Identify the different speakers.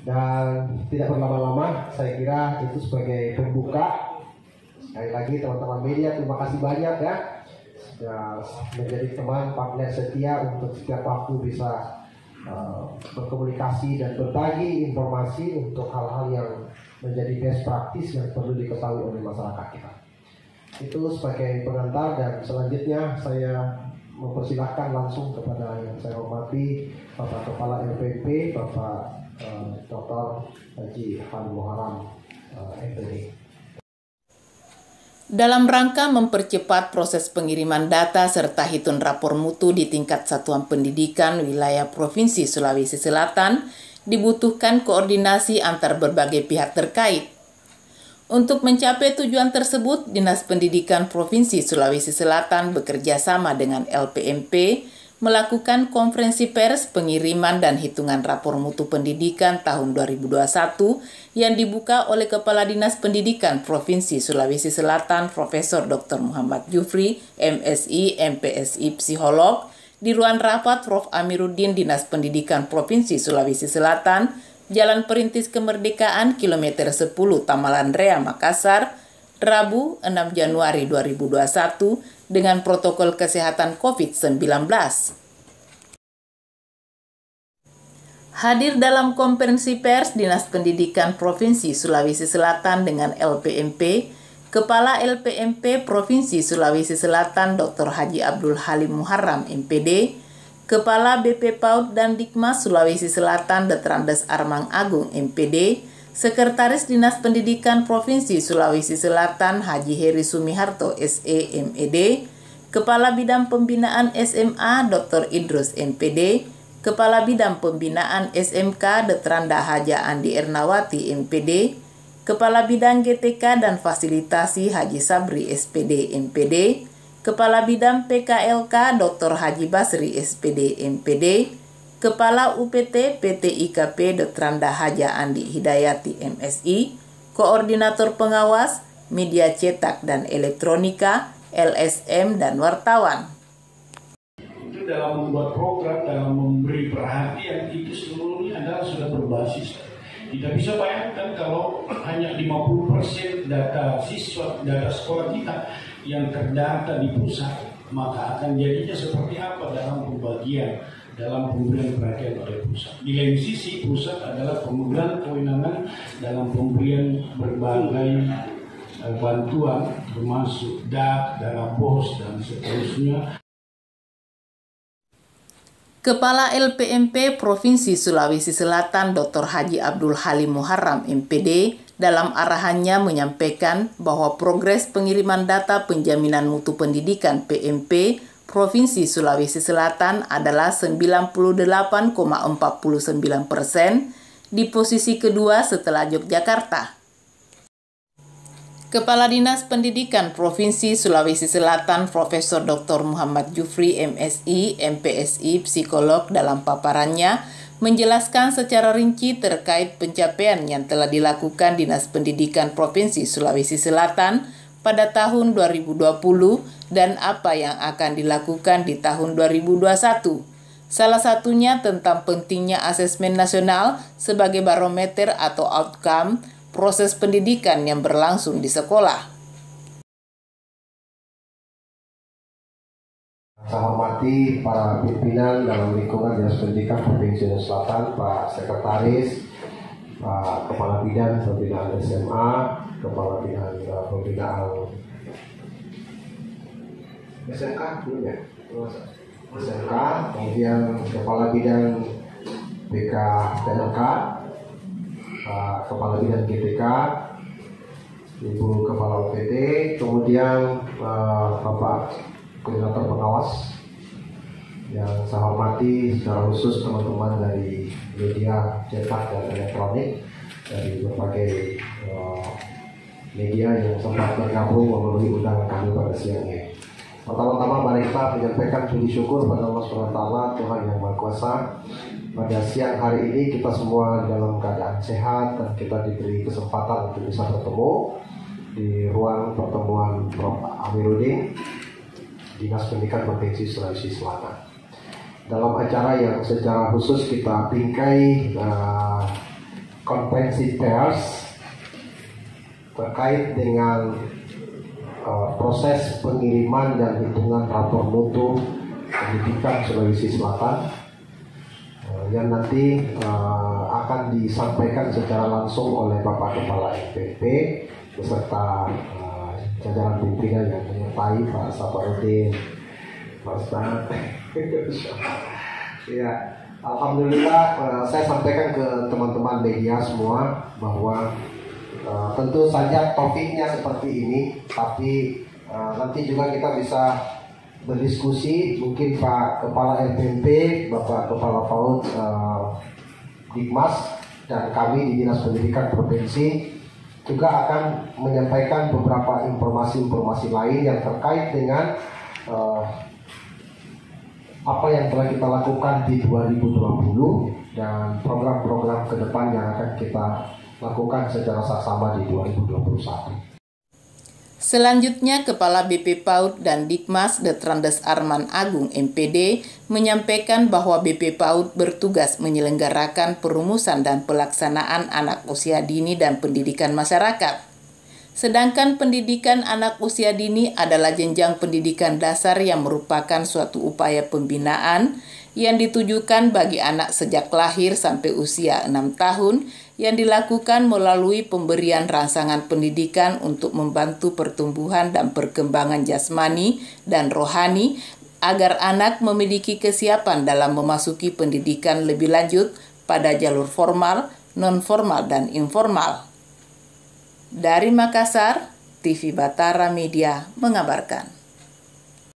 Speaker 1: Dan tidak berlama-lama, saya kira itu sebagai pembuka. Sekali lagi teman-teman media, terima kasih banyak ya sudah menjadi teman partner setia untuk setiap waktu bisa berkomunikasi dan berbagi informasi untuk hal-hal yang menjadi best practice yang perlu diketahui oleh masyarakat kita. Itu sebagai pengantar, dan selanjutnya saya mempersilahkan langsung kepada yang saya hormati Bapak Kepala LPMP, Bapak Dr. Haji Halim Muharram, MPD.
Speaker 2: Dalam rangka mempercepat proses pengiriman data serta hitung rapor mutu di tingkat satuan pendidikan wilayah Provinsi Sulawesi Selatan, dibutuhkan koordinasi antar berbagai pihak terkait. Untuk mencapai tujuan tersebut, Dinas Pendidikan Provinsi Sulawesi Selatan bekerja sama dengan LPMP melakukan konferensi pers pengiriman dan hitungan rapor mutu pendidikan tahun 2021 yang dibuka oleh Kepala Dinas Pendidikan Provinsi Sulawesi Selatan Profesor Dr. Muhammad Jufri, MSI, MPSI, Psikolog, di ruang rapat Prof. Amiruddin Dinas Pendidikan Provinsi Sulawesi Selatan, Jalan Perintis Kemerdekaan, kilometer 10 Tamalan Rea, Makassar, Rabu 6 Januari 2021 dengan protokol kesehatan COVID-19. Hadir dalam konferensi pers Dinas Pendidikan Provinsi Sulawesi Selatan dengan LPMP, Kepala LPMP Provinsi Sulawesi Selatan Dr. Haji Abdul Halim Muharram, MPD, Kepala BP PAUD dan Dikmas Sulawesi Selatan Detrandes Armang Agung, MPD, Sekretaris Dinas Pendidikan Provinsi Sulawesi Selatan Haji Heri Sumiharto, SE, MED, Kepala Bidang Pembinaan SMA Dr. Idrus, MPD, Kepala Bidang Pembinaan SMK Detranda Haja Andi Ernawati, MPD, Kepala Bidang GTK dan Fasilitasi Haji Sabri, SPD, MPD, Kepala Bidang PKLK Dr. Haji Basri, SPD, MPD, Kepala UPT PT IKP Detranda Haja Andi Hidayati, MSI, Koordinator Pengawas, Media Cetak dan Elektronika, LSM, dan Wartawan.
Speaker 3: Itu dalam membuat program, dalam memberi perhatian, itu seluruhnya adalah sudah berbasis. Tidak bisa bayangkan kalau hanya 50% data siswa, data sekolah kita yang terdata di pusat, maka akan jadinya seperti apa dalam pembagian, dalam pemberian perhatian oleh pusat. Di lain sisi, pusat adalah pemegang kewenangan dalam pemberian berbagai bantuan, termasuk DAP, dana BOS, dan seterusnya.
Speaker 2: Kepala LPMP Provinsi Sulawesi Selatan Dr. Haji Abdul Halim Muharram, MPD, dalam arahannya menyampaikan bahwa progres pengiriman data penjaminan mutu pendidikan PMP Provinsi Sulawesi Selatan adalah 98,49%, di posisi kedua setelah Yogyakarta. Kepala Dinas Pendidikan Provinsi Sulawesi Selatan Profesor Dr. Muhammad Jufri, MSI, MPSI, Psikolog, dalam paparannya menjelaskan secara rinci terkait pencapaian yang telah dilakukan Dinas Pendidikan Provinsi Sulawesi Selatan pada tahun 2020 dan apa yang akan dilakukan di tahun 2021. Salah satunya tentang pentingnya asesmen nasional sebagai barometer atau outcome proses pendidikan yang berlangsung di sekolah.
Speaker 1: Saya hormati para pimpinan dalam lingkungan Dinas Pendidikan Provinsi Selatan, Pak Sekretaris, Pak Kepala Bidang Pembinaan SMA, Kepala Bidang Pembinaan SMK, SMK, kemudian Kepala Bidang BKPLK, Kepala Bidang GTK, Ibu Kepala UPT, kemudian Bapak Koordinator Pengawas, yang saya hormati secara khusus teman-teman dari media cetak dan elektronik dari berbagai media yang sempat bergabung memenuhi undangan kami pada siang ini. Pertama-tama mari kita menyampaikan puji syukur pada Allah SWT, Tuhan yang Maha Kuasa. Pada siang hari ini kita semua dalam keadaan sehat dan kita diberi kesempatan untuk bisa bertemu di ruang pertemuan Prof. Amiruddin, Dinas Pendidikan Provinsi Sulawesi Selatan. Dalam acara yang secara khusus kita bingkai konferensi pers terkait dengan proses pengiriman dan hitungan rapor mutu pendidikan Sulawesi Selatan yang nanti akan disampaikan secara langsung oleh Bapak Kepala LPMP beserta jajaran pimpinan yang menyertai Pak Saparudin, Pak Ustaz. Ya, alhamdulillah saya sampaikan ke teman-teman media semua bahwa tentu saja topiknya seperti ini, tapi nanti juga kita bisa berdiskusi. Mungkin Pak Kepala LPMP, Bapak Kepala PAUD Dikmas, dan kami di Dinas Pendidikan Provinsi juga akan menyampaikan beberapa informasi-informasi lain yang terkait dengan apa yang telah kita lakukan di 2020 dan program-program ke depan yang akan kita lakukan secara saksama di 2021.
Speaker 2: Selanjutnya, Kepala BP PAUD dan Dikmas Detrandes Arman Agung MPD menyampaikan bahwa BP PAUD bertugas menyelenggarakan perumusan dan pelaksanaan anak usia dini dan pendidikan masyarakat. Sedangkan pendidikan anak usia dini adalah jenjang pendidikan dasar yang merupakan suatu upaya pembinaan yang ditujukan bagi anak sejak lahir sampai usia 6 tahun yang dilakukan melalui pemberian rangsangan pendidikan untuk membantu pertumbuhan dan perkembangan jasmani dan rohani agar anak memiliki kesiapan dalam memasuki pendidikan lebih lanjut pada jalur formal, non-formal, dan informal. Dari Makassar, TV Batara Media mengabarkan.